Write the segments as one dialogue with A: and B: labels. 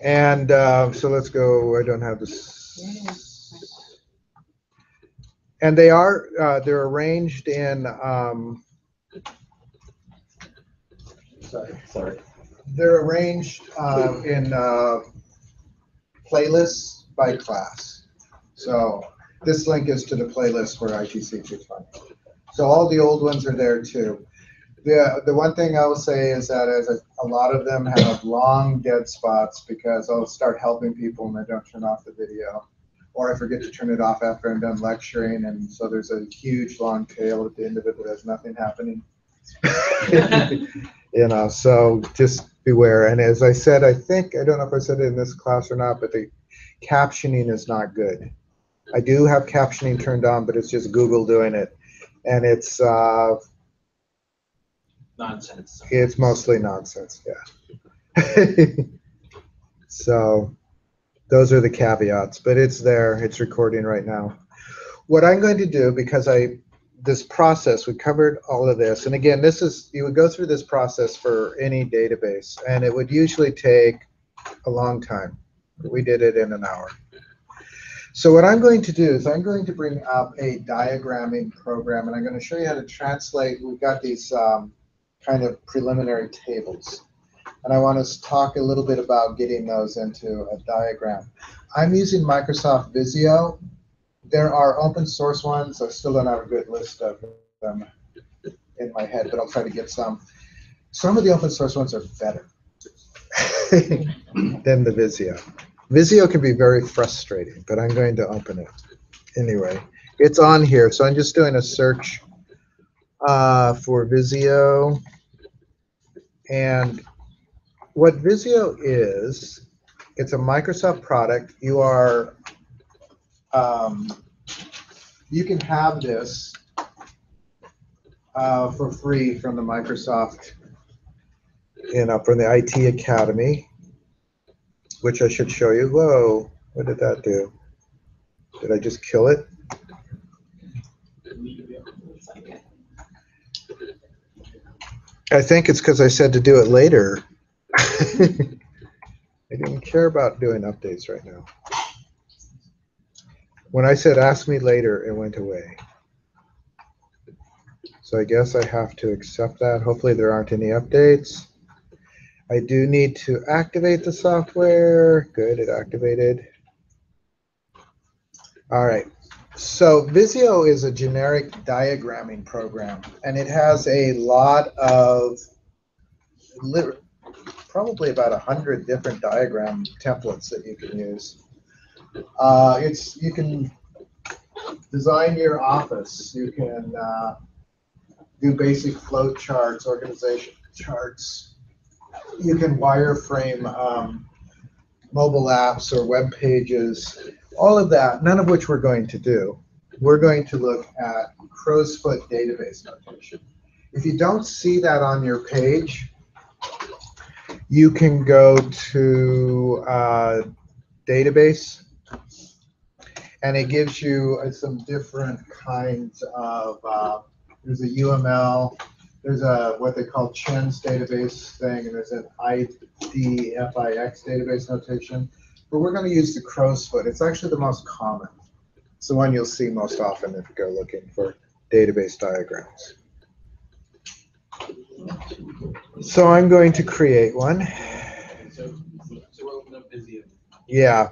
A: And so let's go. I don't have this. And they're arranged in sorry. They're arranged in playlists by class. So this link is to the playlist for ITC 220. So all the old ones are there too. The one thing I will say is that a lot of them have long dead spots because I'll start helping people and I don't turn off the video, or I forget to turn it off after I'm done lecturing, and so there's a huge long tail at the end of it that has nothing happening. So just beware. And as I said, I don't know if I said it in this class or not, but the captioning is not good. I do have captioning turned on, but it's just Google doing it, and it's
B: nonsense.
A: It's mostly nonsense, yeah. So those are the caveats, but it's there. It's recording right now. What I'm going to do, because this process, we covered all of this, and again, you would go through this process for any database, and it would usually take a long time. We did it in an hour. So what I'm going to do is I'm going to bring up a diagramming program, and I'm going to show you how to translate. We've got these kind of preliminary tables, and I want to talk a little bit about getting those into a diagram. I'm using Microsoft Visio. There are open source ones. I still don't have a good list of them in my head, but I'll try to get some. Some of the open source ones are better than the Visio. Visio can be very frustrating, but I'm going to open it. Anyway, it's on here, so I'm just doing a search for Visio. And what Visio is, it's a Microsoft product. You can have this for free from the Microsoft, from the IT Academy, which I should show you. Whoa, what did that do? Did I just kill it? I think it's because I said to do it later. I didn't care about doing updates right now. When I said ask me later, it went away. So I guess I have to accept that. Hopefully there aren't any updates. I do need to activate the software. Good, it activated. All right. So Visio is a generic diagramming program, and it has a lot of, probably about 100 different diagram templates that you can use. You can design your office. You can do basic flow charts, organization charts. You can wireframe mobile apps or web pages. All of that, none of which we're going to do. We're going to look at crow's foot database notation. If you don't see that on your page, you can go to database, and it gives you some different kinds of, there's a UML, there's a what they call CHIN's database thing, and there's an IDFIX database notation. But we're going to use the crow's foot. It's actually the most common. It's the one you'll see most often if you go looking for database diagrams. So I'm going to create one.
B: So we'll open up Visio.
A: Yeah.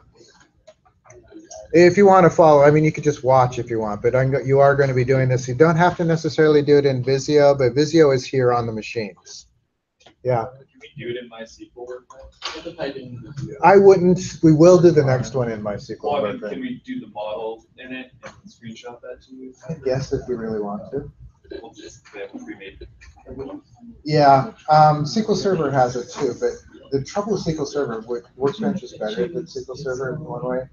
A: If you want to follow, I mean, you could just watch if you want, but you are going to be doing this. You don't have to necessarily do it in Visio, but Visio is here on the machines. Yeah.
C: Do it in MySQL Workbench?
A: I wouldn't. We will do the next one in MySQL
C: Well, I mean,
A: Workbench.
C: can we do the model in it and screenshot that to you?
A: Yes, if we really want to.
C: We'll just have pre-made.
A: Yeah, SQL Server has it too, but the trouble with SQL Server, Workbench is better than SQL Server in one way.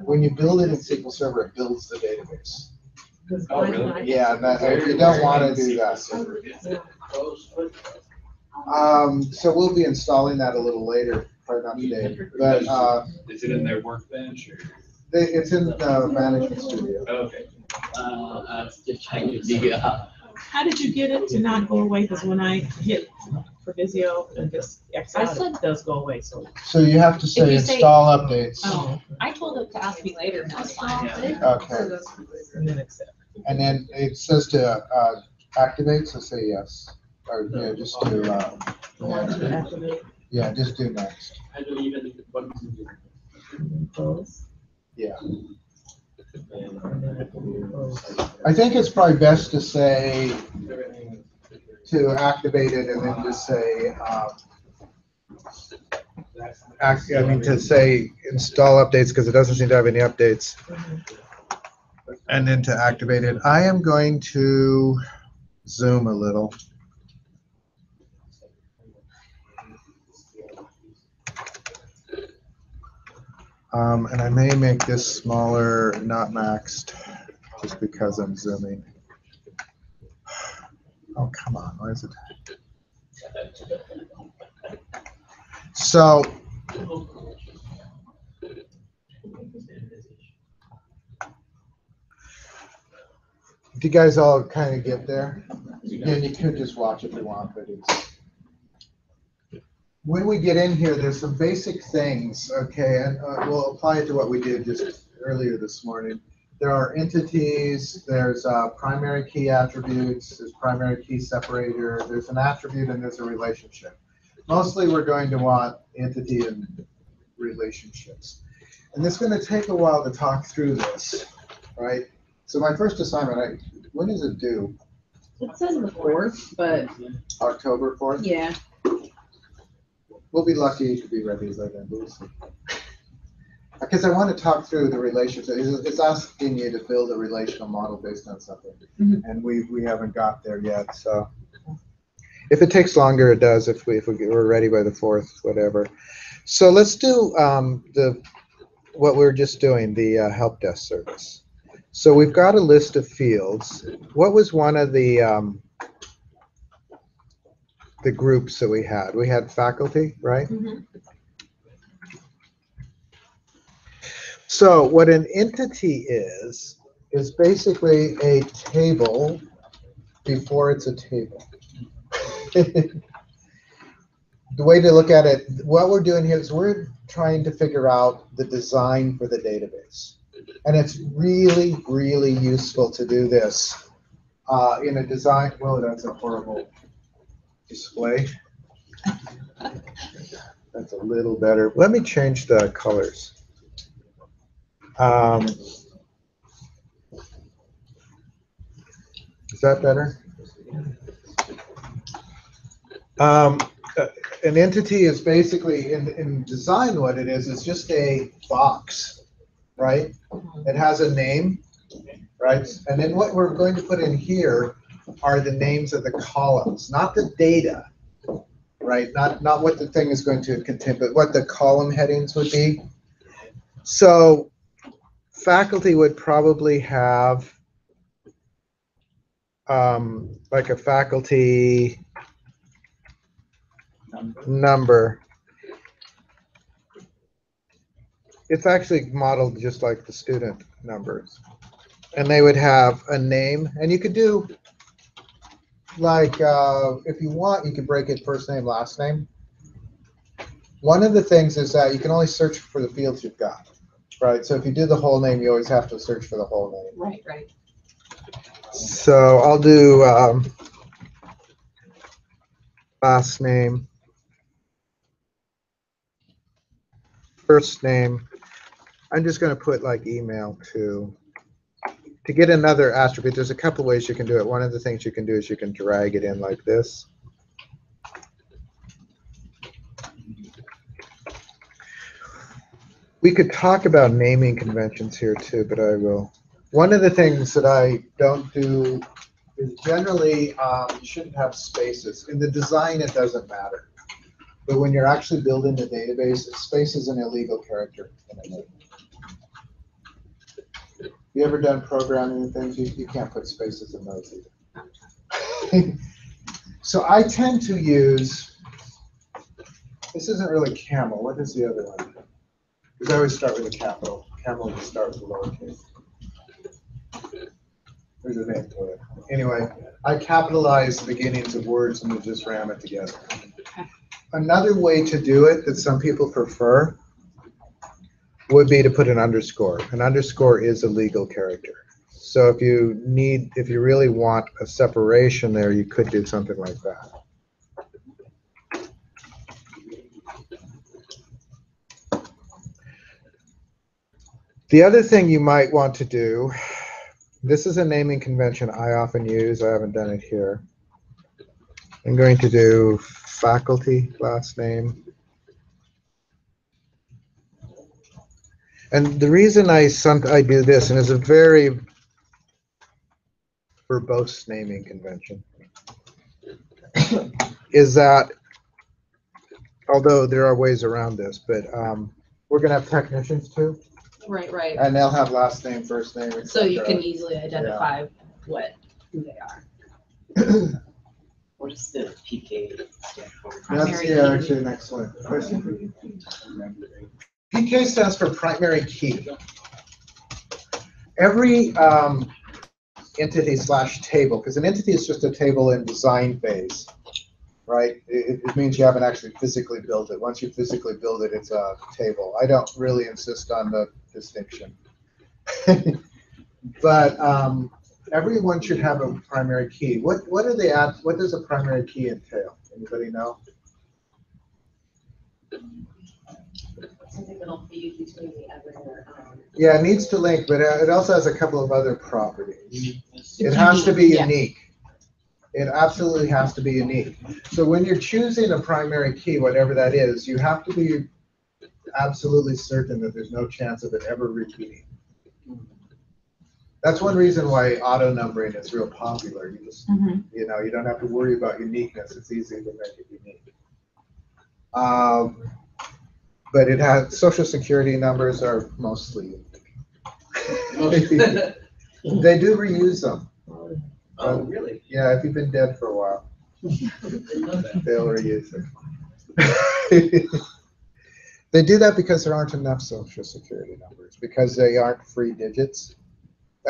A: When you build it in SQL Server, it builds the database.
C: Oh, really?
A: Yeah, you don't want to do that. So we'll be installing that a little later, probably not today. But
C: is it in their Workbench or?
A: It's in the Management Studio.
C: Oh, okay.
B: I was just trying to figure out
D: How did you get it to not go away? Because when I hit for Visio and just X out, it does go away. So
A: you have to say
E: you say-
A: install updates.
E: Oh, I told it to ask me later, and that's fine.
A: Okay.
D: and then accept.
A: And then it says to activate, so say yes. Or yeah, just do next.
D: Activate.
A: Yeah, just do next.
C: I do even one thing.
D: Close.
A: Yeah.
D: And then I can do close.
A: I think it's probably best to say to activate it and then just say to say install updates because it doesn't seem to have any updates. And then to activate it, I am going to zoom a little. And I may make this smaller, not maxed, just because I'm zooming. Oh, come on, why is it? So, do you guys all kind of get there? Yeah, you could just watch if you want, but it's. When we get in here, there's some basic things, okay, and we'll apply it to what we did just earlier this morning. There are entities, there's primary key attributes, there's primary key separator, there's an attribute, and there's a relationship. Mostly we're going to want entity and relationships. And it's going to take a while to talk through this, right? So my first assignment, when is it due?
E: It says the 4th, but
A: October 4th?
E: yeah.
A: We'll be lucky to be ready by then, but we'll see. Because I want to talk through the relationship. It's asking you to build a relational model based on something, and we haven't got there yet. So if it takes longer, it does. If we're ready by the 4th, whatever. So let's do what we're just doing, the help desk service. So we've got a list of fields. What was one of the groups that we had? We had faculty, right? So what an entity is basically a table before it's a table. The way to look at it, what we're doing here is we're trying to figure out the design for the database. And it's really, really useful to do this in a design. Well, that's a horrible display. That's a little better. Let me change the colors. Is that better? An entity is basically, in design, what it is just a box, right? It has a name, right? And then what we're going to put in here are the names of the columns, not the data, right? Not what the thing is going to contain, but what the column headings would be. So faculty would probably have like a faculty number. It's actually modeled just like the student numbers. And they would have a name, and you could do like, if you want, you could break it first name, last name. One of the things is that you can only search for the fields you've got, right? So if you do the whole name, you always have to search for the whole name.
E: Right.
A: So I'll do last name, first name. I'm just going to put like email too. To get another attribute, there's a couple ways you can do it. One of the things you can do is you can drag it in like this. We could talk about naming conventions here too, but I will. One of the things that I don't do is generally you shouldn't have spaces. In the design, it doesn't matter. But when you're actually building the database, space is an illegal character in a name. You ever done programming and things? You can't put spaces in those either. So I tend to use, this isn't really camel. What is the other one? Because I always start with a capital. Camel just start with a lowercase. There's a name for it. Anyway, I capitalized the beginnings of words and just ram it together. Another way to do it that some people prefer would be to put an underscore. An underscore is a legal character. So if you really want a separation there, you could do something like that. The other thing you might want to do, this is a naming convention I often use. I haven't done it here. I'm going to do faculty last name. And the reason I do this, and it's a very verbose naming convention, is that, although there are ways around this, but we're going to have technicians too.
E: Right, right.
A: And they'll have last name, first name, etc.
E: So you can easily identify who they are.
B: What does the PK stand for?
A: That's actually an excellent question. PK stands for primary key. Every entity / table, because an entity is just a table in design phase, right? It means you haven't actually physically built it. Once you physically build it, it's a table. I don't really insist on the distinction. But everyone should have a primary key. What does a primary key entail? Anybody know?
F: Something that'll feed between the other.
A: Yeah, it needs to link, but it also has a couple of other properties. It has to be unique. It absolutely has to be unique. So when you're choosing a primary key, whatever that is, you have to be absolutely certain that there's no chance of it ever repeating. That's one reason why auto numbering is real popular. You just, you don't have to worry about uniqueness. It's easy to make it unique. But it has social security numbers are mostly unique. They do reuse them.
B: Oh, really?
A: Yeah, if you've been dead for a while, they'll reuse them. They do that because there aren't enough social security numbers, because they aren't free digits.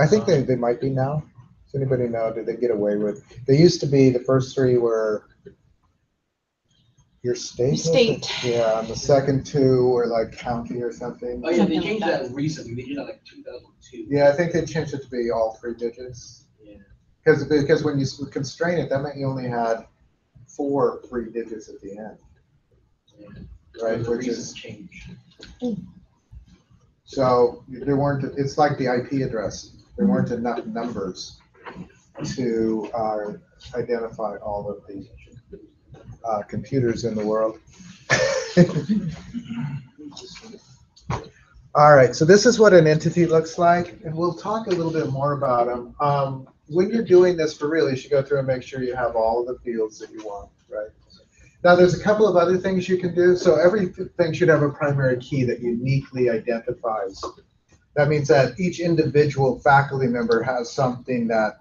A: I think they might be now. Does anybody know? Did they get away with? They used to be, the first three were your state.
E: State.
A: Yeah, and the second two were like county or something.
B: Oh yeah, they changed that recently. They did that like 2002.
A: Yeah, I think they changed it to be all 3 digits.
B: Yeah.
A: Because when you constrain it, that meant you only had 4 free digits at the end.
B: Yeah.
A: Right,
B: The
A: which
B: reasons
A: is
B: changed.
A: so there weren't. It's like the IP address. There weren't enough numbers to identify all of the computers in the world. All right, so this is what an entity looks like, and we'll talk a little bit more about them. When you're doing this for real, you should go through and make sure you have all of the fields that you want, right? Now, there's a couple of other things you can do. So everything should have a primary key that uniquely identifies. That means that each individual faculty member has something that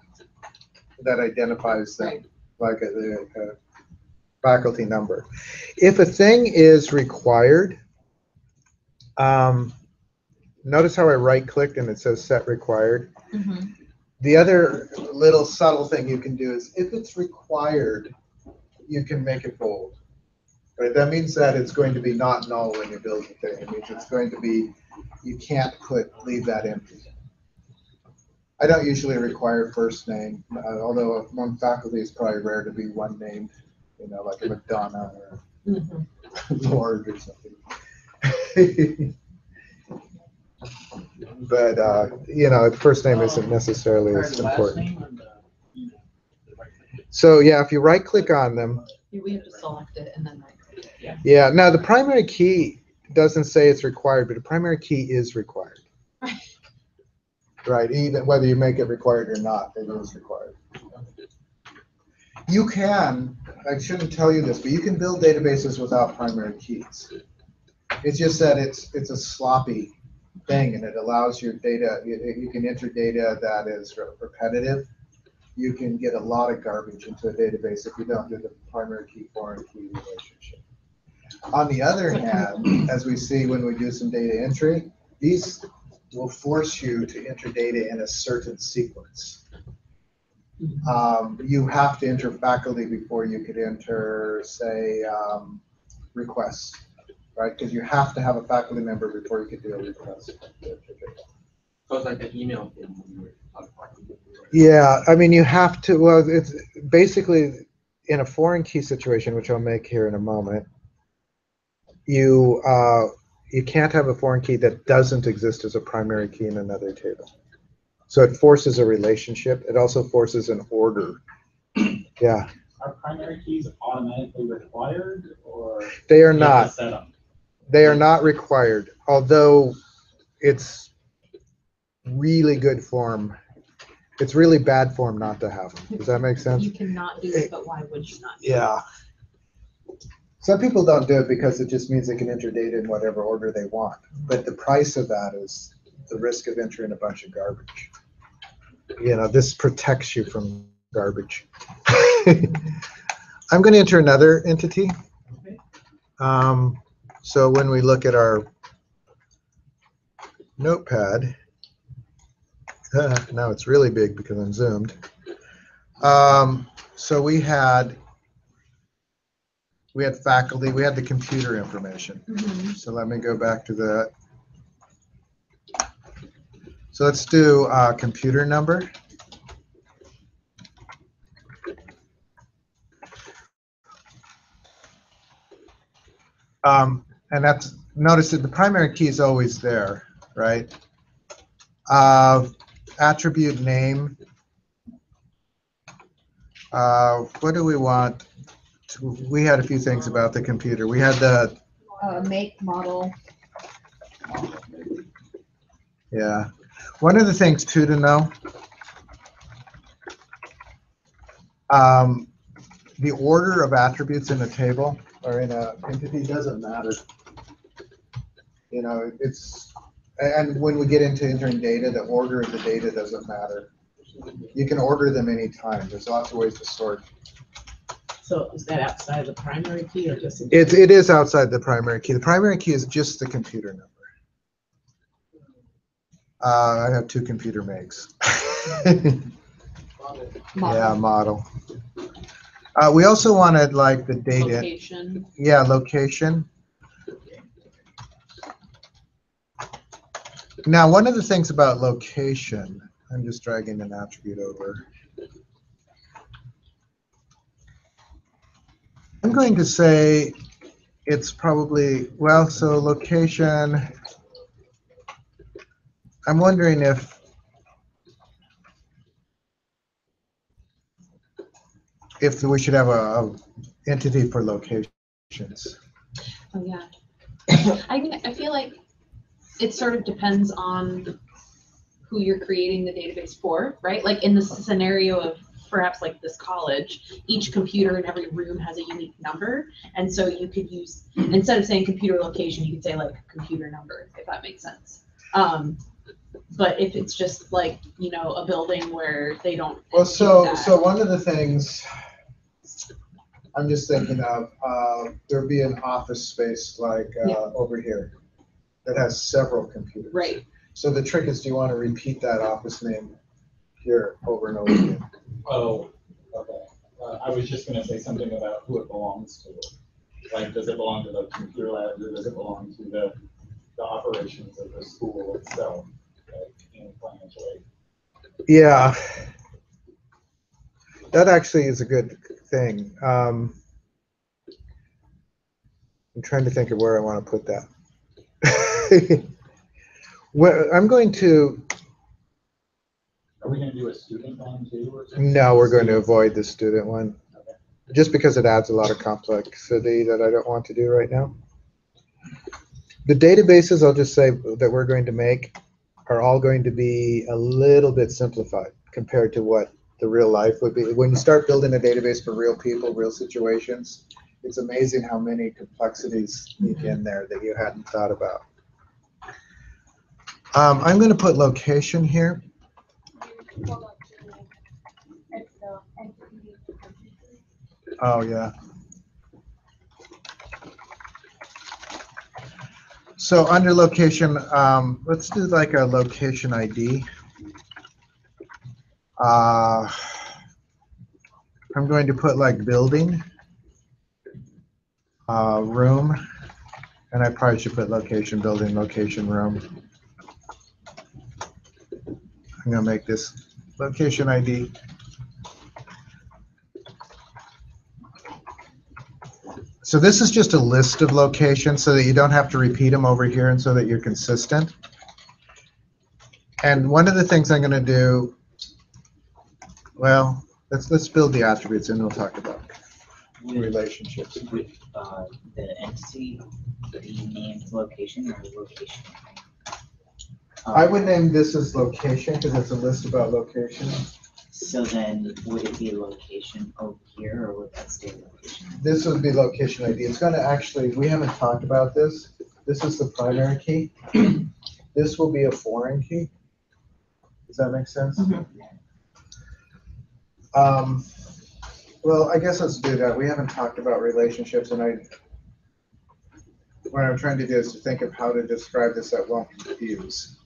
A: identifies them, like a faculty number. If a thing is required, notice how I right-clicked and it says set required. The other little subtle thing you can do is, if it's required, you can make it bold. Right? That means that it's going to be not null when you build the thing. It means it's going to be, you can't leave that empty. I don't usually require first name, although among faculty it's probably rare to be one named, like a McDonough or Lord or something. But first name isn't necessarily as important. So yeah, if you right click on them,
E: We have to select it and then right click it.
A: yeah. Now the primary key doesn't say it's required, but a primary key is required. Right, even whether you make it required or not, it is required. You can, I shouldn't tell you this, but you can build databases without primary keys. It's just that it's a sloppy thing, and it allows your data, you can enter data that is repetitive. You can get a lot of garbage into a database if you don't do the primary key foreign key relationship. On the other hand, as we see when we do some data entry, these will force you to enter data in a certain sequence. You have to enter faculty before you could enter, say, requests, right? Because you have to have a faculty member before you could do a request.
C: So it's like the email thing. When you were talking about.
A: Yeah, I mean, you have to, well, it's basically in a foreign key situation, which I'll make here in a moment, you can't have a foreign key that doesn't exist as a primary key in another table. So it forces a relationship. It also forces an order. Yeah.
G: Are primary keys automatically required, or
A: They are
G: do you have to
A: not.
G: set them?
A: They are not required, although it's really good form. It's really bad form not to have them. Does that make sense?
E: You cannot do it, but why would you not?
A: Yeah. Some people don't do it because it just means they can enter data in whatever order they want. But the price of that is the risk of entering a bunch of garbage. You know, this protects you from garbage. I'm going to enter another entity. So when we look at our Notepad, now it's really big because I'm zoomed. So we had faculty, we had the computer information. So let me go back to that. So let's do computer number. And that's, notice that the primary key is always there, right? Attribute name. What do we want? We had a few things about the computer. We had the
E: Make, model.
A: yeah. One of the things too to know, the order of attributes in a table or in a entity doesn't matter. You know, and when we get into entering data, the order of the data doesn't matter. You can order them anytime. There's lots of ways to sort.
D: So is that outside of the primary key or just?
A: It is outside the primary key. The primary key is just the computer number. I have two computer makes. Yeah, model. We also wanted like the data.
E: Location.
A: Yeah, location. Now, one of the things about location, I'm just dragging an attribute over. I'm going to say it's probably, well, so location, I'm wondering if we should have a entity for locations.
E: Oh yeah. I feel like it sort of depends on who you're creating the database for, right? Like in the scenario of perhaps like this college, each computer in every room has a unique number. And so you could use, instead of saying computer location, you could say like computer number, if that makes sense. But if it's just like, you know, a building where they don't.
A: Well, so one of the things I'm just thinking of, there'd be an office space like over here that has several computers.
E: Right.
A: So the trick is, do you want to repeat that office name here over and over again?
G: Oh, okay. I was just going to say something about who it belongs to. Like, does it belong to the computer lab, or does it belong to the operations of the school itself, like, in financial aid?
A: Yeah, that actually is a good thing. I'm trying to think of where I want to put that. Well, I'm going to.
G: Are we going to do a student one too? Or something?
A: No, we're going to avoid the student one,
G: Okay.
A: just because it adds a lot of complexity that I don't want to do right now. The databases, I'll just say, that we're going to make are all going to be a little bit simplified compared to what the real life would be. When you start building a database for real people, real situations, it's amazing how many complexities sneak in there that you hadn't thought about. I'm going to put location here. Oh, yeah. So under location, let's do like a location ID. I'm going to put like building, room, and I probably should put location, building, location, room. I'm going to make this location ID. So this is just a list of locations so that you don't have to repeat them over here and so that you're consistent. And one of the things I'm going to do, well, let's build the attributes and we'll talk about relationships.
B: With the entity be named location or location?
A: I would name this as location because it's a list about location.
B: So then, would it be location over here, or would that stay location?
A: This would be location ID. It's going to actually, we haven't talked about this. This is the primary key. This will be a foreign key. Does that make sense? Well, I guess let's do that. We haven't talked about relationships, and what I'm trying to do is to think of how to describe this that won't confuse.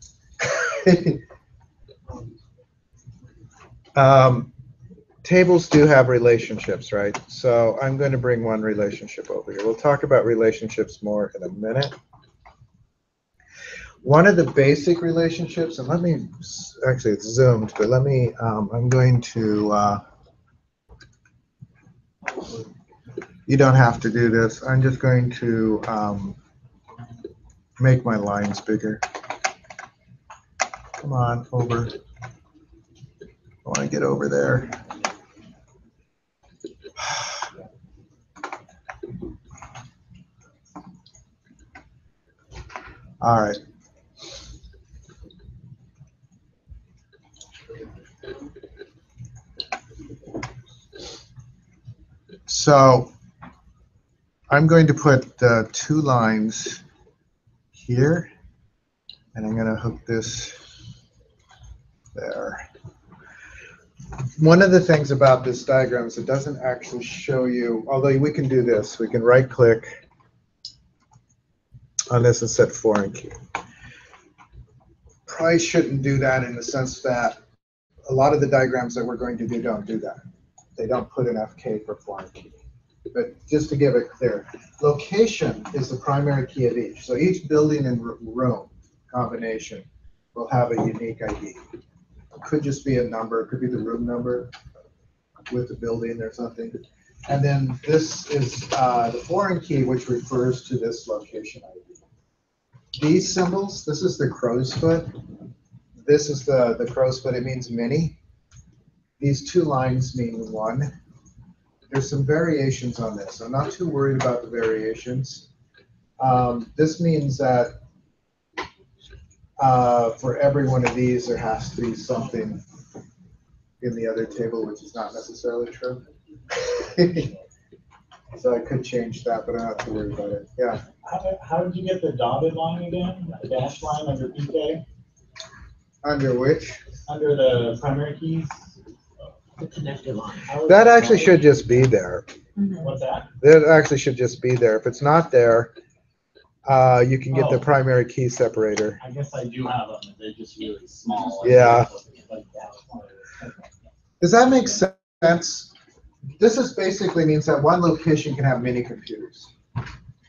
A: Tables do have relationships, right? So I'm going to bring one relationship over here. We'll talk about relationships more in a minute. One of the basic relationships, and let me, actually it's zoomed, but let me, I'm going to, you don't have to do this. I'm just going to make my lines bigger. Come on, over. I want to get over there. All right. So I'm going to put the 2 lines here, and I'm going to hook this there. One of the things about this diagram is it doesn't actually show you, although we can do this. We can right-click on this and set foreign key. Probably shouldn't do that in the sense that a lot of the diagrams that we're going to do don't do that. They don't put an FK for foreign key. But just to give it clear, location is the primary key of each. So each building and room combination will have a unique ID. It could just be a number. It could be the room number with the building or something. And then this is the foreign key, which refers to this location ID. These symbols, this is the crow's foot. This is the crow's foot. It means many. These 2 lines mean 1. There's some variations on this. I'm not too worried about the variations. This means that for every one of these, there has to be something in the other table, which is not necessarily true. So I could change that, but I'm not too worried about it. Yeah.
G: How did you get the dotted line again? The dash line under PK?
A: Under which?
G: Under the primary keys?
D: The connected line.
A: That actually should just be there.
G: What's that?
A: That actually should just be there. If it's not there, you can get the primary key separator.
G: I guess I do have them. They're just really small.
A: Yeah.
G: Like that.
A: Does that make sense? This is basically means that one location can have many computers.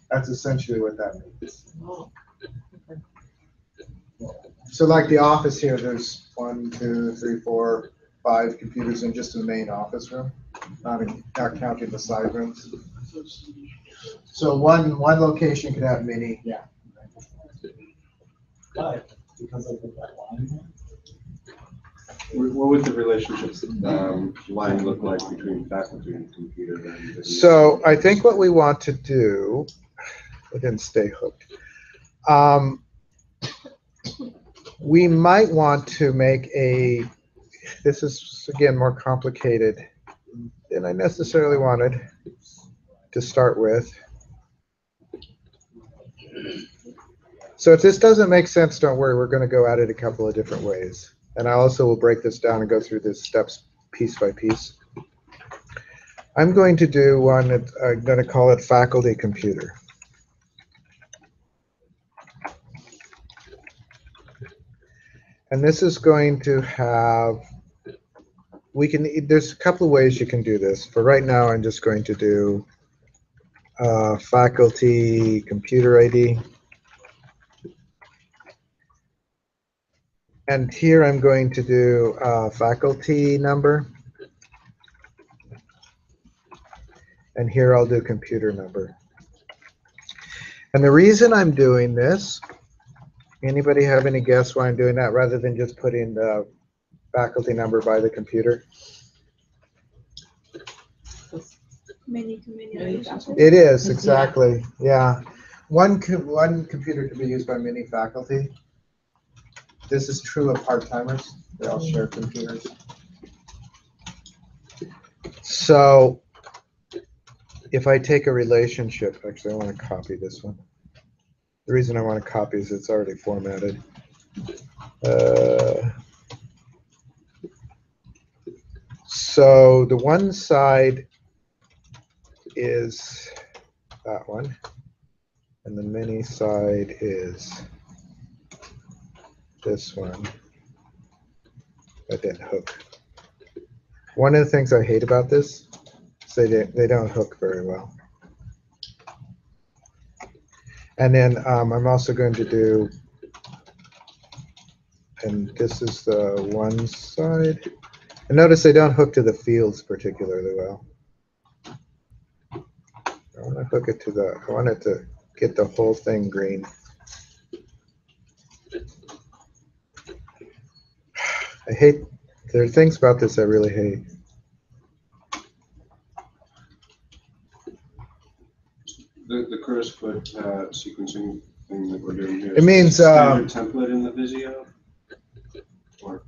A: That's essentially what that means.
D: Oh, okay.
A: So like the office here, there's 1, 2, 3, 4, 5 computers in just the main office room, not counting the side rooms. So one location can have many.
G: Yeah. But because I put that line there.
C: What would the relationships line look like between faculty and computer? And
A: So I think what we want to do, it didn't stay hooked. We might want to make this is again more complicated than I necessarily wanted to start with. So if this doesn't make sense, don't worry, we're going to go at it a couple of different ways. And I also will break this down and go through the steps piece by piece. I'm going to do one that I'm going to call it faculty computer. And this is going to have there's a couple of ways you can do this. For right now, I'm just going to do faculty computer ID. And here I'm going to do faculty number. And here I'll do computer number. And the reason I'm doing this, anybody have any guess why I'm doing that rather than just putting the faculty number by the computer?
F: Many to many relationships.
A: It is, exactly, yeah. One computer can be used by many faculty. This is true of part-timers. They all share computers. So if I take a relationship, actually I want to copy this one. The reason I want to copy is it's already formatted. So the one side is that one, and the many side is this one. That didn't hook. One of the things I hate about this is they don't hook very well. And then I'm also going to do, and this is the one side. And notice they don't hook to the fields particularly well. I want to hook it to the, I want it to get the whole thing green. I hate, there are things about this I really hate.
C: The curse foot sequencing thing that we're doing here.
A: It means
C: standard template in the Visio. Or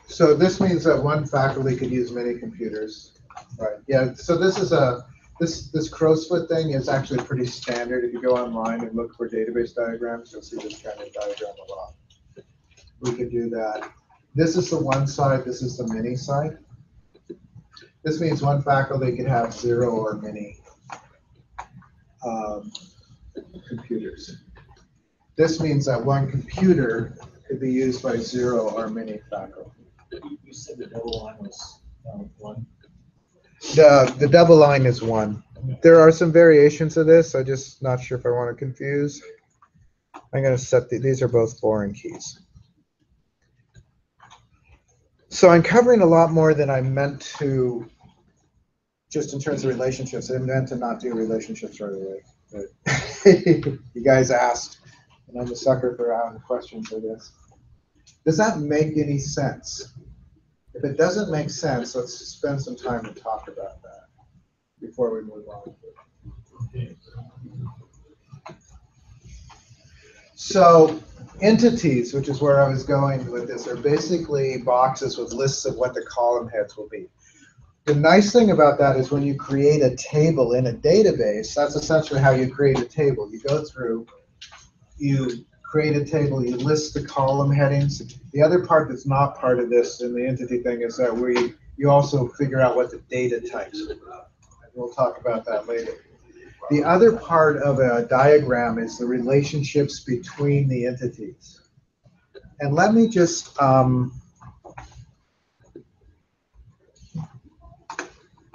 A: so this means that one faculty could use many computers, right? Yeah. So this is a this crow's foot thing is actually pretty standard. If you go online and look for database diagrams, you'll see this kind of diagram a lot. We could do that. This is the one side. This is the many side. This means one faculty could have 0 or many computers. This means that one computer could be used by 0 or many faculty.
H: You said the double line was 1?
A: The double line is 1. There are some variations of this. I'm just not sure if I want to confuse. I'm going to set these are both foreign keys. So I'm covering a lot more than I meant to, just in terms of relationships. I meant to not do relationships right away. But you guys asked, and I'm a sucker for asking questions, I guess. Does that make any sense? If it doesn't make sense, let's spend some time to talk about that before we move on. So entities, which is where I was going with this, are basically boxes with lists of what the column heads will be. The nice thing about that is when you create a table in a database, that's essentially how you create a table. You go through, you create a table, you list the column headings. The other part that's not part of this in the entity thing is that where you also figure out what the data types are. And we'll talk about that later. The other part of a diagram is the relationships between the entities. And let me just, are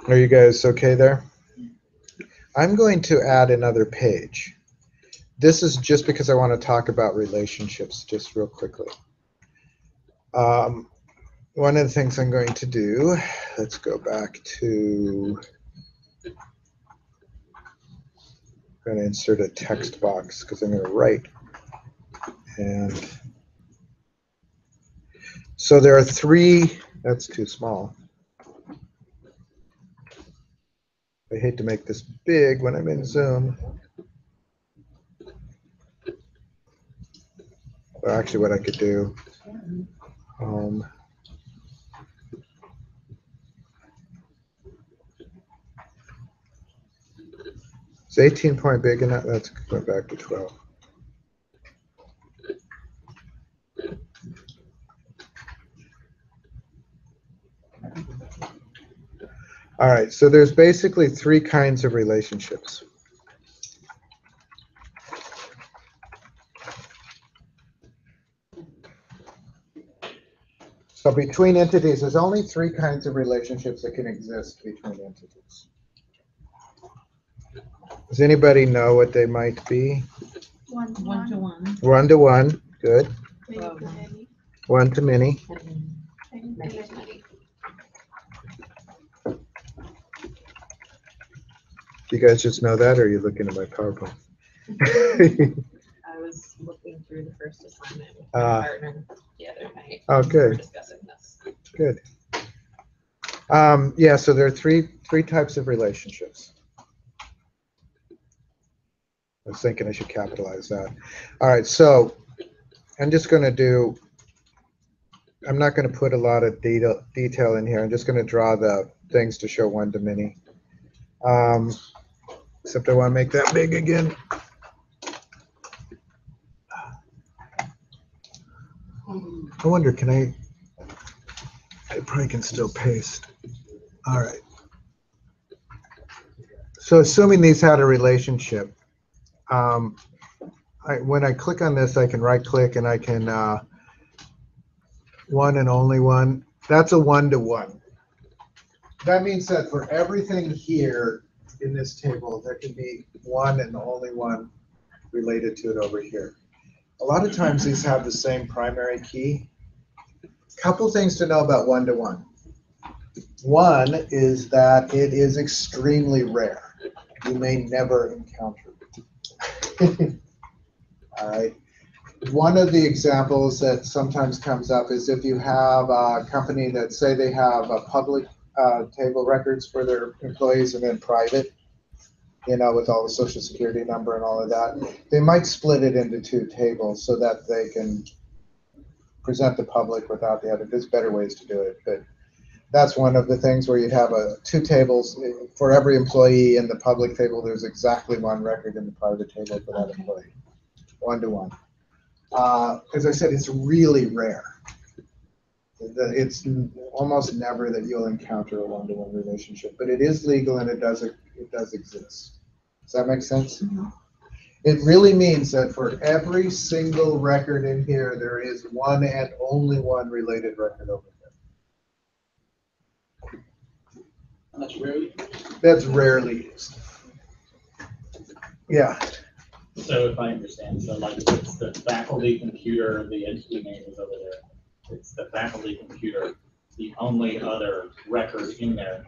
A: you guys okay there? I'm going to add another page. This is just because I want to talk about relationships just real quickly. One of the things I'm going to do, let's go back to, I'm going to insert a text box because I'm going to write. And so there are 3, that's too small. I hate to make this big when I'm in Zoom. Well, actually, what I could do, is 18 point big enough? Let's go back to 12. All right, so there's basically 3 kinds of relationships. So between entities, there's only 3 kinds of relationships that can exist between entities. Does anybody know what they might be?
F: One to
D: One to
F: one,
D: one.
A: One-to-one, good.
F: many to many,
A: One-to-many.
F: many to many.
A: You guys just know that, or are you looking at my PowerPoint?
E: I was looking through the first assignment with my partner the other night.
A: Oh,
E: We were
A: good.
E: discussing this.
A: Good. Yeah, so there are three types of relationships. I was thinking I should capitalize that. All right, so I'm just going to do, I'm not going to put a lot of detail in here. I'm just going to draw the things to show one-to-many. Except I want to make that big again. I wonder, can I probably can still paste. All right. So assuming these had a relationship, when I click on this, I can right click and I can one and only one. That's a one-to-one. That means that for everything here in this table, there can be one and only one related to it over here. A lot of times these have the same primary key. Couple things to know about one-to-one. One is that it is extremely rare. You may never encounter it. All right. One of the examples that sometimes comes up is if you have a company that say they have a public table records for their employees and then private, you know, with all the social security number and all of that, they might split it into 2 tables so that they can present the public without the other. There's better ways to do it, but that's one of the things where you'd have 2 tables for every employee. In the public table, there's exactly 1 record in the private table for that employee, one-to-one. As I said, it's really rare. It's almost never that you'll encounter a one-to-one relationship, but it is legal and it does exist. Does that make sense? Mm-hmm. It really means that for every single record in here, there is one and only one related record over there.
H: That's rarely.
A: That's rarely used. Yeah.
G: So if I understand, so like if it's the faculty computer, the entity name is over there. It's the faculty computer, the only other record in there,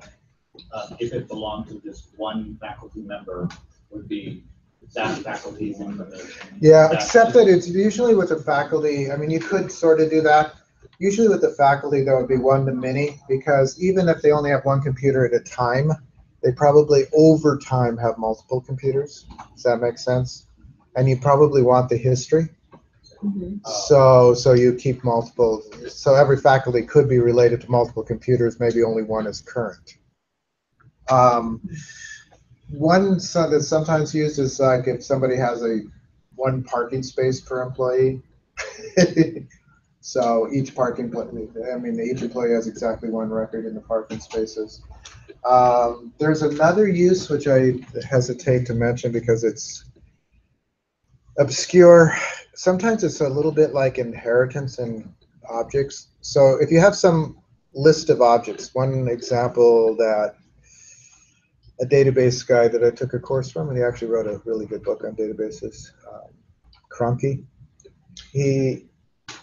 G: if it belonged to just one faculty member, would be that faculty's information.
A: Yeah, except that it's usually with the faculty. I mean, you could sort of do that. Usually with the faculty, there would be one-to-many, because even if they only have 1 computer at a time, they probably over time have multiple computers. Does that make sense? And you probably want the history. Mm-hmm. So you keep multiple. So every faculty could be related to multiple computers. Maybe only one is current. One that's sometimes used is like if somebody has 1 parking space per employee. So each each employee has exactly 1 record in the parking spaces. There's another use which I hesitate to mention because it's obscure. Sometimes it's a little bit like inheritance in objects. So if you have some list of objects, one example that a database guy that I took a course from, and he actually wrote a really good book on databases, Cronky. He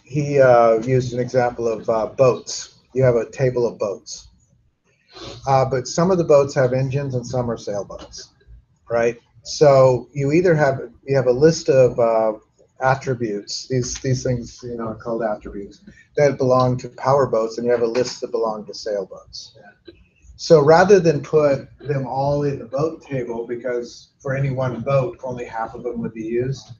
A: used an example of boats. You have a table of boats, but some of the boats have engines and some are sailboats, right? So you either have a list of attributes. These things, you know, are called attributes that belong to power boats, and you have a list that belong to sailboats. So rather than put them all in the boat table, because for any one boat, only half of them would be used,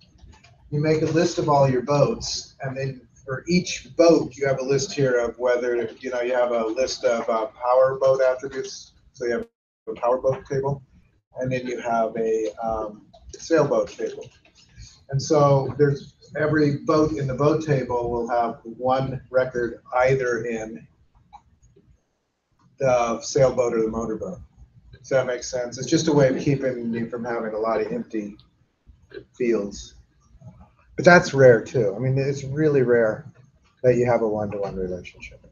A: you make a list of all your boats, and then for each boat, you have a list here of whether, you know, you have a list of power boat attributes. So you have a power boat table, and then you have a sailboat table. And so there's every boat in the boat table will have 1 record either in the sailboat or the motorboat. Does that make sense? It's just a way of keeping you from having a lot of empty fields. But that's rare too. I mean, it's really rare that you have a one-to-one relationship.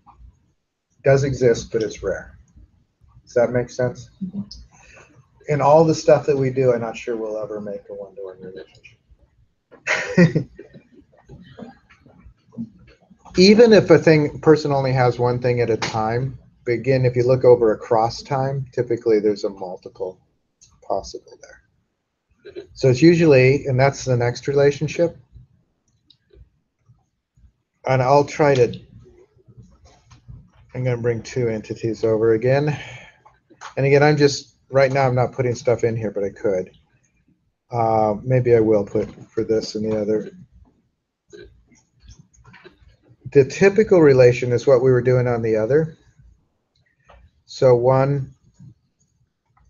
A: does exist, but it's rare. Does that make sense? In all the stuff that we do, I'm not sure we'll ever make a one-to-one relationship. Even if a person only has one thing at a time, but again, if you look over across time, typically there's a multiple possible there. So it's usually, and that's the next relationship. And I'll try to, I'm going to bring two entities over again. And again, right now I'm not putting stuff in here, but I could. Maybe I will put for this and the other. The typical relation is what we were doing on the other. So one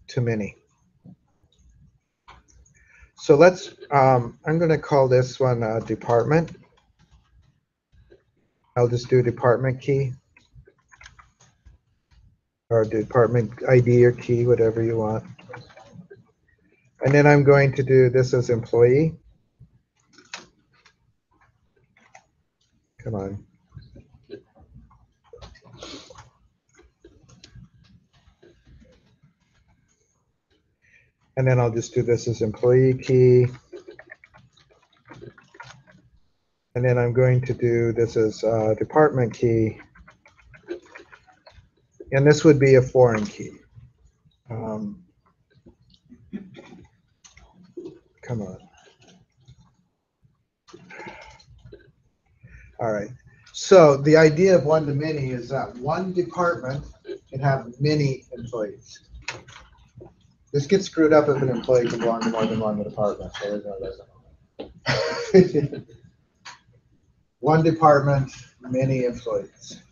A: to many. So let's, I'm going to call this one department. I'll just do department key. Or department ID or key, whatever you want. And then I'm going to do this as employee. Come on. And then I'll just do this as employee key. And then I'm going to do this as department key. And this would be a foreign key. Come on. All right. So the idea of one to many is that one department can have many employees. This gets screwed up if an employee can belong to more than one department. So one department, many employees.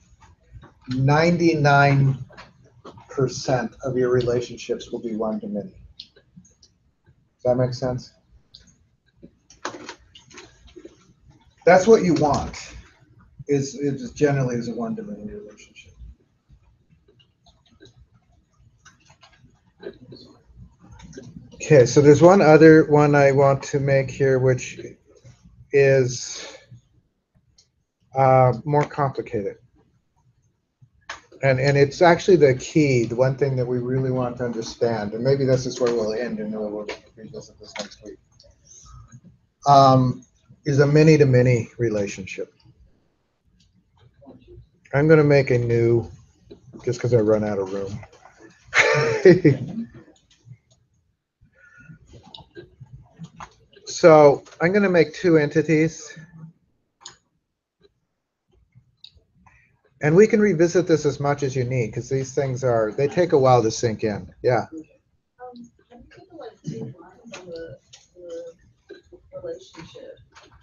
A: 99% of your relationships will be one to many. Does that make sense? That's what you want. Is generally is a one to many relationship. Okay, so there's one other one I want to make here, which is more complicated. And it's actually the key, the one thing that we really want to understand, and maybe this is where we'll end and we'll revisit this next week, is a many-to-many relationship. I'm going to make a new, just because I run out of room. So I'm going to make two entities. And we can revisit this as much as you need, because these things they take a while to sink in. Yeah.
F: Have you taken like 2 lines on the relationship?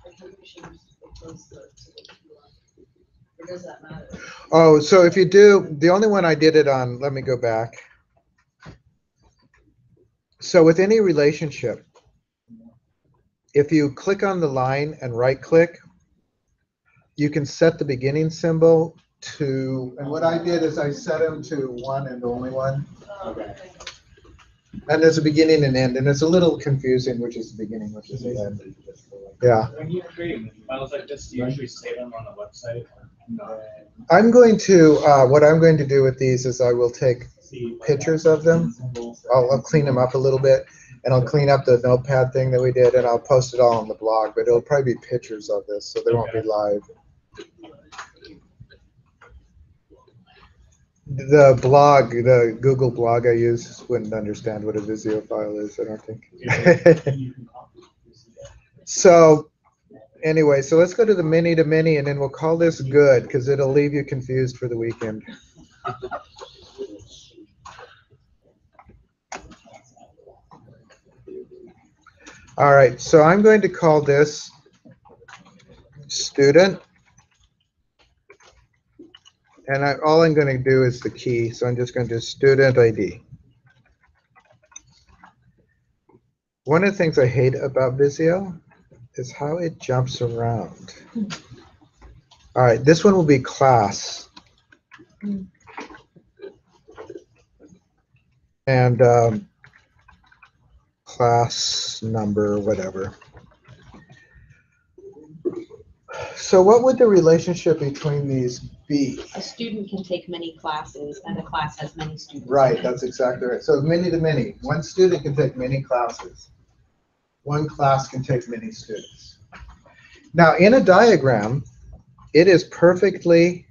F: Like maybe we should just propose the 2 lines. Or does that matter?
A: Oh, so if you do, the only one I did it on, let me go back. So with any relationship, if you click on the line and right click, you can set the beginning symbol to, and what I did is I set them to one and only one.
F: Okay.
A: And there's a beginning and end, and it's a little confusing which is the beginning, which is the end. Yeah.
H: When you're creating files like this, do you usually save them on the website?
A: I'm going to, what I'm going to do with these is I will take pictures of them. I'll clean them up a little bit, and I'll clean up the Notepad thing that we did, and I'll post it all on the blog, but it'll probably be pictures of this, so they won't be live. The blog, the Google blog I use wouldn't understand what a Visio file is, I don't think. So anyway, so let's go to the many-to-many, and then we'll call this good, because it'll leave you confused for the weekend. All right, so I'm going to call this student. And all I'm going to do is the key, so I'm just going to do student ID. One of the things I hate about Visio is how it jumps around. All right, this one will be class. And class number, whatever. So what would the relationship between these B.
E: A student can take many classes and a class has many students.
A: Right, that's exactly right. So many to many. One student can take many classes. One class can take many students. Now, in a diagram, it is perfectly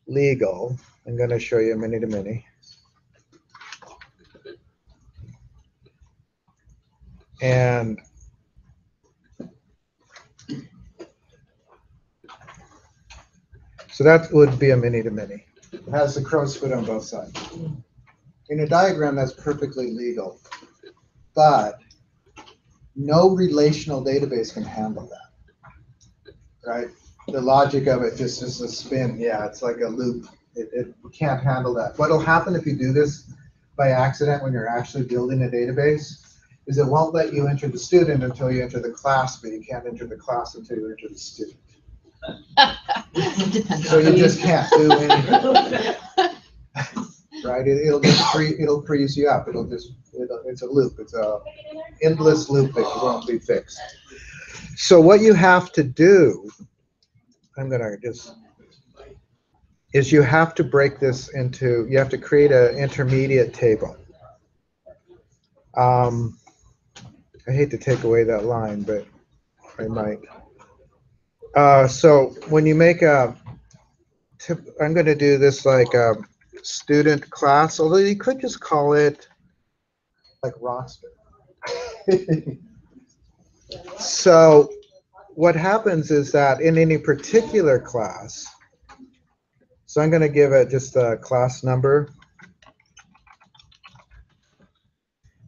A: legal. I'm going to show you many to many. And so that would be a many to many. It has the crow's foot on both sides. In a diagram, that's perfectly legal. But no relational database can handle that, right? The logic of it just is a spin. Yeah, it's like a loop. It can't handle that. What'll happen if you do this by accident when you're actually building a database is it won't let you enter the student until you enter the class, but you can't enter the class until you enter the student. So you just can't do anything. Right? It'll freeze you up. It's a loop. It's a endless loop that won't be fixed. So what you have to do, is you have to break this into, you have to create an intermediate table. I hate to take away that line, but I might. So when you make I'm going to do this like a student class, although you could just call it like roster. So what happens is that in any particular class, so I'm going to give it just a class number,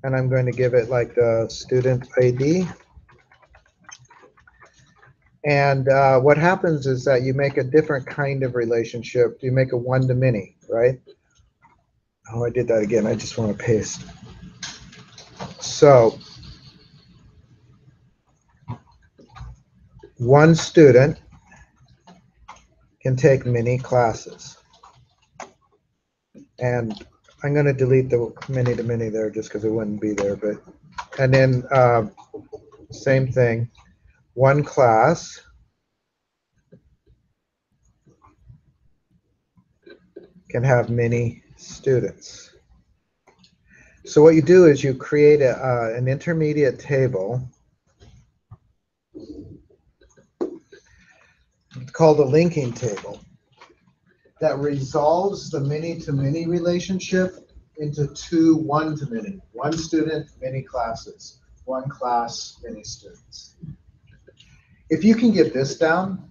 A: and I'm going to give it like the student ID. And what happens is that you make a different kind of relationship. You make a one-to-many, right? Oh, I did that again. I just want to paste. So one student can take many classes. And I'm going to delete the many to many there just because it wouldn't be there. But and then same thing. One class can have many students. So what you do is you create an intermediate table called a linking table that resolves the many-to-many relationship into two one-to-many. One student, many classes. One class, many students. If you can get this down,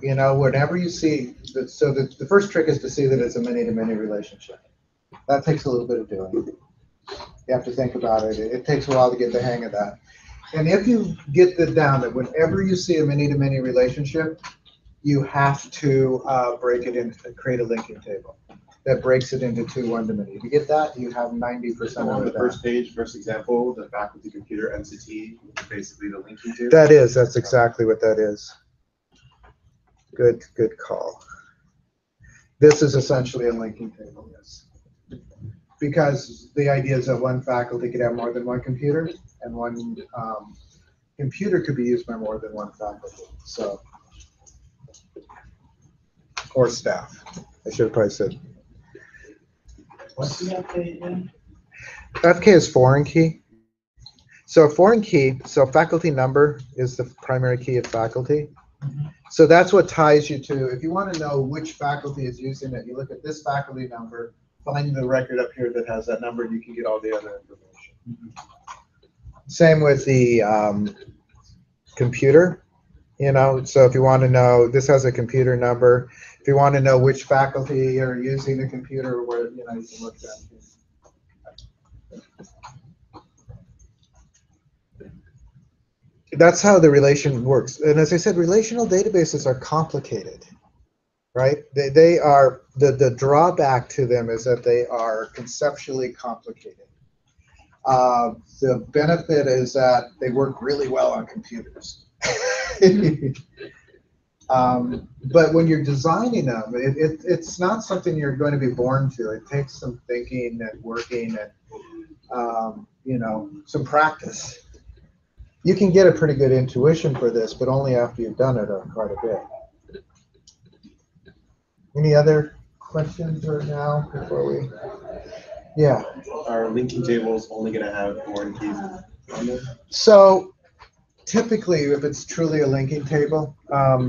A: you know, whenever you see, so the first trick is to see that it's a many-to-many relationship. That takes a little bit of doing. You have to think about it. It takes a while to get the hang of that. And if you get that down, that whenever you see a many-to-many relationship, you have to break it into, create a linking table that breaks it into two one-to-many. If you get that, you have 90%
C: On
A: of
C: the
A: it.
C: first page, first example, the faculty computer entity, basically the linking table.
A: That's exactly what that is. Good call. This is essentially a linking table, yes. Because the idea is that one faculty could have more than one computer, and one computer could be used by more than one faculty. So, or staff. I should have probably said.
H: What's the update again?
A: FK is foreign key. So foreign key, so faculty number is the primary key of faculty. So that's what ties you to, if you want to know which faculty is using it, you look at this faculty number, find the record up here that has that number, and you can get all the other information. Same with the computer, you know, so if you want to know, this has a computer number. If you want to know which faculty are using the computer, where, you know, you can look at it. That's how the relation works. And as I said, relational databases are complicated, right? They are, the drawback to them is that they are conceptually complicated. The benefit is that they work really well on computers. But when you're designing them, it's not something you're going to be born to. It takes some thinking and working and you know, some practice. You can get a pretty good intuition for this, but only after you've done it quite a bit. Any other questions right now before we? Yeah.
C: Are linking tables only gonna have foreign keys on them?
A: So typically, if it's truly a linking table,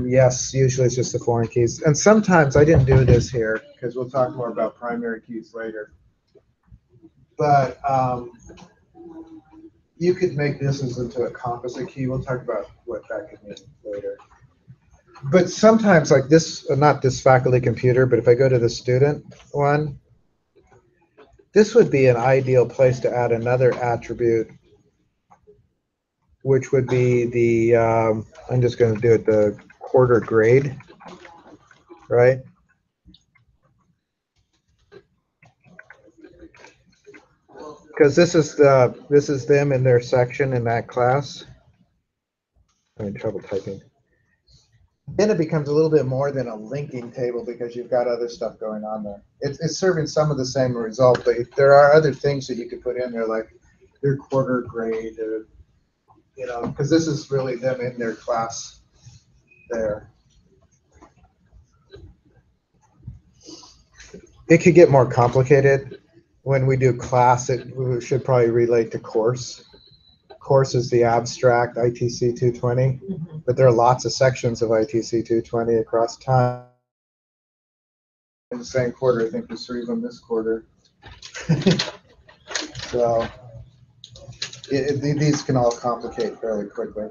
A: yes, usually it's just the foreign keys. And sometimes, I didn't do this here, because we'll talk more about primary keys later. But you could make this into a composite key. We'll talk about what that could mean later. But sometimes, like this, not this faculty computer, but if I go to the student one, this would be an ideal place to add another attribute, which would be the, I'm just going to do it, the quarter grade, right? Because this is them in their section in that class. I'm having trouble typing. Then it becomes a little bit more than a linking table because you've got other stuff going on there. It's serving some of the same result, but there are other things that you could put in there, like their quarter grade, or, you know, because this is really them in their class there. It could get more complicated. When we do class, it should probably relate to course. Course is the abstract ITC 220, but there are lots of sections of ITC 220 across time. In the same quarter, I think there's 3 of them this quarter. So these can all complicate fairly quickly.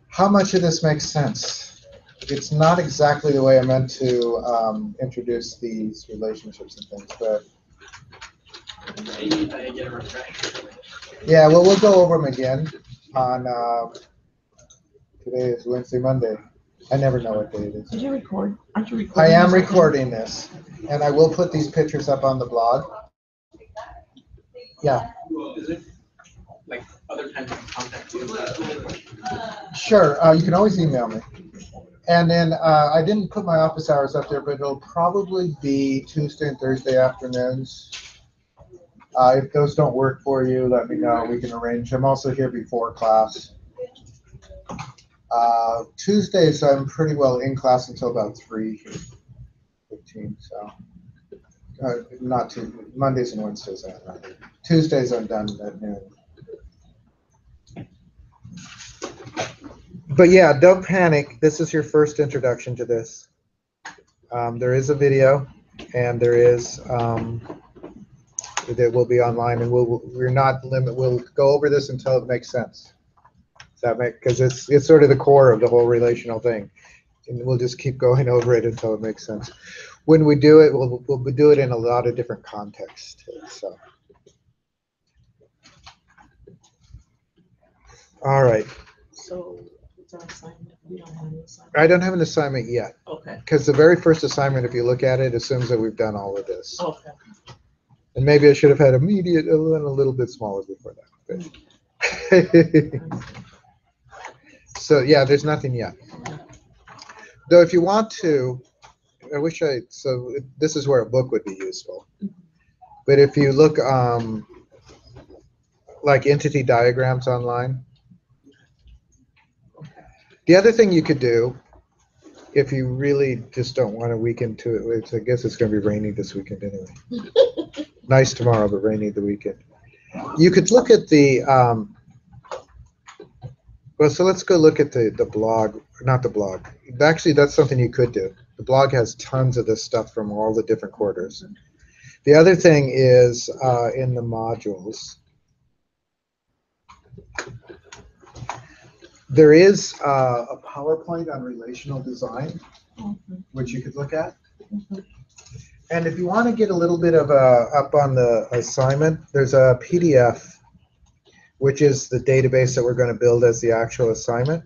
A: How much of this makes sense? It's not exactly the way I meant to introduce these relationships and things, but
H: Maybe if I get a refresher.
A: yeah, well, we'll go over them again on, today is Wednesday, Monday. I never know what day it is.
D: Did you record? Aren't you recording?
A: I am
D: this?
A: recording this, and I will put these pictures up on the blog. Yeah.
H: Is it like other times I can contact you?
A: Sure, you can always email me. And then I didn't put my office hours up there, but it'll probably be Tuesday and Thursday afternoons. If those don't work for you, let me know. We can arrange. I'm also here before class. Tuesdays, I'm pretty well in class until about 3:15. So not too. Mondays and Wednesdays, I'm not. Tuesdays, I'm done at noon. But yeah, don't panic. This is your first introduction to this. There is a video, and there is that will be online, and we're not limit. We'll go over this until it makes sense. Does that make? Because it's sort of the core of the whole relational thing, and we'll just keep going over it until it makes sense. When we do it, we'll do it in a lot of different contexts. So, all right.
D: So what's our assignment? We don't have an assignment.
A: I don't have an assignment yet.
D: Okay.
A: Because the very first assignment, if you look at it, assumes that we've done all of this.
D: Okay.
A: And maybe I should have had a little bit smaller before that. So yeah, there's nothing yet. Though if you want to, so this is where a book would be useful. But if you look like entity diagrams online, the other thing you could do, if you really just don't want a weekend to it, I guess it's going to be rainy this weekend anyway. Nice tomorrow, but rainy the weekend. You could look at the, well, so let's go look at the blog, not the blog. Actually, that's something you could do. The blog has tons of this stuff from all the different quarters. The other thing is in the modules, there is a PowerPoint on relational design, which you could look at. And if you want to get a little bit of up on the assignment, there's a PDF, which is the database that we're going to build as the actual assignment.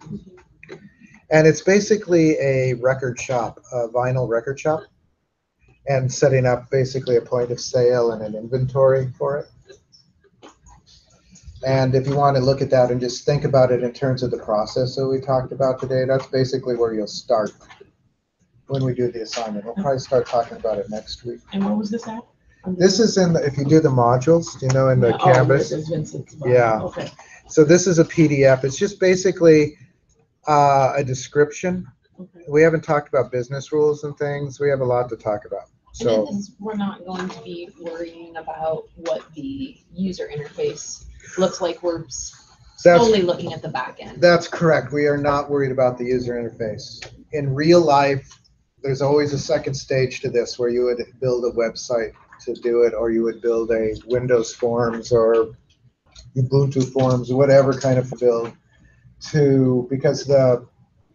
A: And it's basically a record shop, a vinyl record shop, and setting up basically a point of sale and an inventory for it. And if you want to look at that and just think about it in terms of the process that we talked about today, that's basically where you'll start when we do the assignment. We'll probably start talking about it next week.
D: And where was this at?
A: This is in the, if you do the modules, you know, in the Canvas.
D: This is Vincent's book.
A: Yeah.
D: Okay.
A: So this is a PDF. It's just basically a description
D: Okay.
A: We haven't talked about business rules and things. We have a lot to talk about.
E: And in
A: So
E: this, we're not going to be worrying about what the user interface looks like. We're
A: that's
E: solely looking at the back end.
A: that's correct. We are not worried about the user interface. In real life, there's always a second stage to this where you would build a website to do it, or you would build a Windows Forms or Ubuntu Forms, whatever kind of build because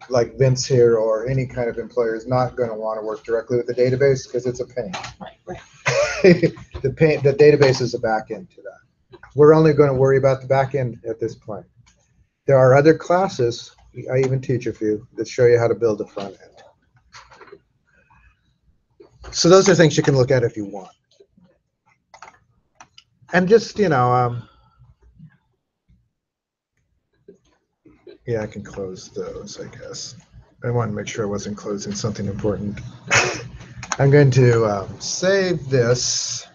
A: like Vince here or any kind of employer is not going to want to work directly with the database because it's a pain.
E: Right.
A: The database is a back end to that. We're only going to worry about the back end at this point. There are other classes, I even teach a few, that show you how to build a front end. So those are things you can look at if you want. And just, yeah, I can close those, I guess. I wanted to make sure I wasn't closing something important. I'm going to save this,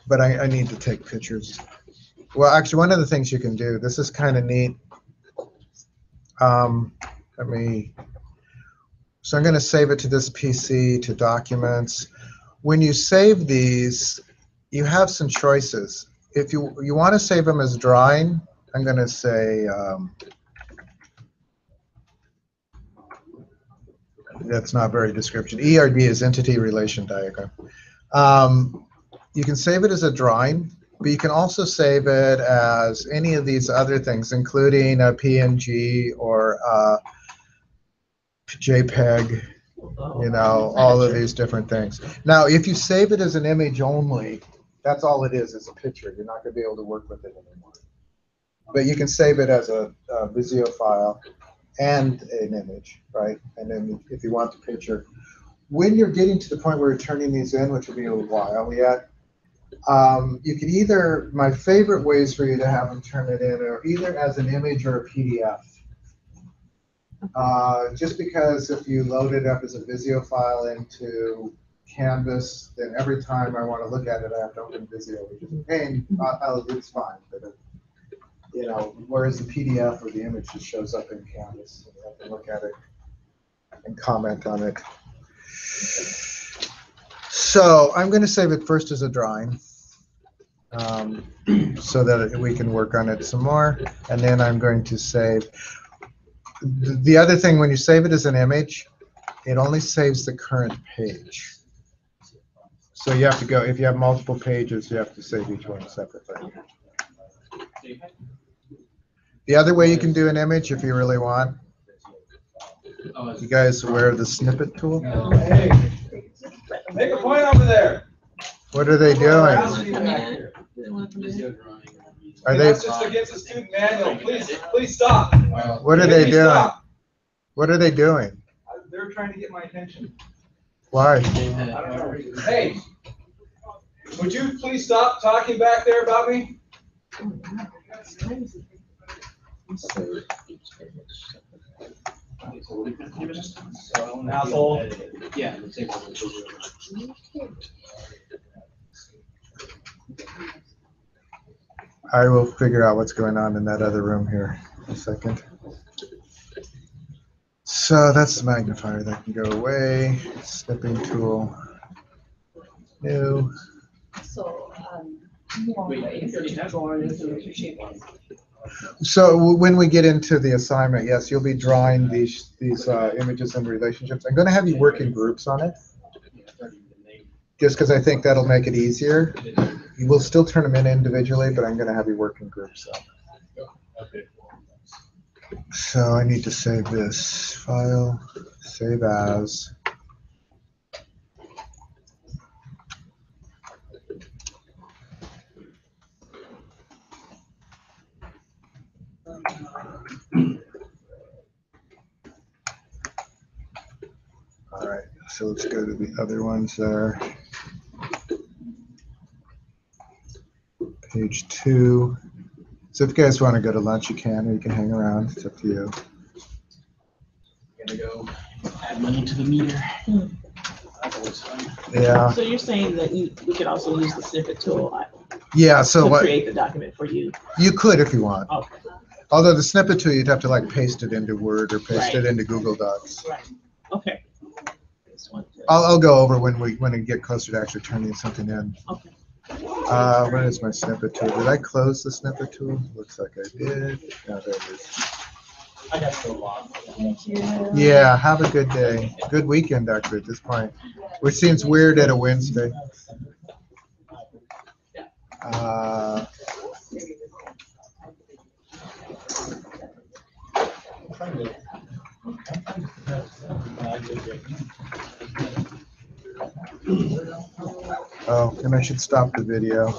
A: but I need to take pictures. Well, actually, one of the things you can do, this is kind of neat. So I'm going to save it to this PC, to documents. When you save these, you have some choices. If you want to save them as drawing, I'm going to say, that's not very description. ERD is entity relation diagram. You can save it as a drawing, but you can also save it as any of these other things, including a PNG or a JPEG, all of these different things. Now, if you save it as an image only, that's all it is a picture. You're not going to be able to work with it anymore. But you can save it as a Visio file and an image, right? And then if you want the picture. When you're getting to the point where you're turning these in, which will be a while yet, you can either, my favorite ways for you to have them turn it in are either as an image or a PDF. Just because if you load it up as a Visio file into Canvas, then every time I want to look at it, I have to open Visio, which is a pain. It's fine, but whereas the PDF or the image just shows up in Canvas, and you have to look at it and comment on it. So I'm going to save it first as a drawing, so that we can work on it some more, and then I'm going to save. The other thing, when you save it as an image, it only saves the current page. So you have to go, if you have multiple pages, you have to save each one separately. The other way you can do an image, if you really want, you guys aware of the snippet tool?
I: Hey, make a point over there.
A: What are they doing? Are they?
I: That's just against the student manual. Please stop.
A: What are they doing?
I: Stop.
A: What are they doing?
I: They're trying to get my attention.
A: Why?
I: I don't know. Hey, would you please stop talking back there about me? Asshole.
H: Yeah.
A: I will figure out what's going on in that other room here in a second. So that's the magnifier. That can go away. Snipping tool. New.
F: So,
A: So when we get into the assignment, yes, you'll be drawing these images and relationships. I'm going to have you work in groups on it, just because I think that'll make it easier. You will still turn them in individually, but I'm going to have you work in groups. So I need to save this file, save as. All right, so let's go to the other ones there. Page 2. So if you guys want to go to lunch, you can, or you can hang around. It's up to you.
H: Gonna go add money to the meter. That's always fun.
A: Yeah.
D: So you're saying that we could also use the snippet tool
A: Yeah. So
D: to
A: what?
D: create the document for you?
A: You could if you want.
D: Okay.
A: Although the snippet tool, you'd have to like paste it into Word or paste it into Google Docs.
D: Right, okay. Just wanted to-
A: I'll go over when we get closer to actually turning something in.
D: Okay.
A: Where is my snippet tool? Did I close the snippet tool? Looks like I did. No, there it is.
G: I got so lost.
A: Yeah, have a good day. Good weekend, actually, at this point. Which seems weird at a Wednesday. Oh, and I should stop the video.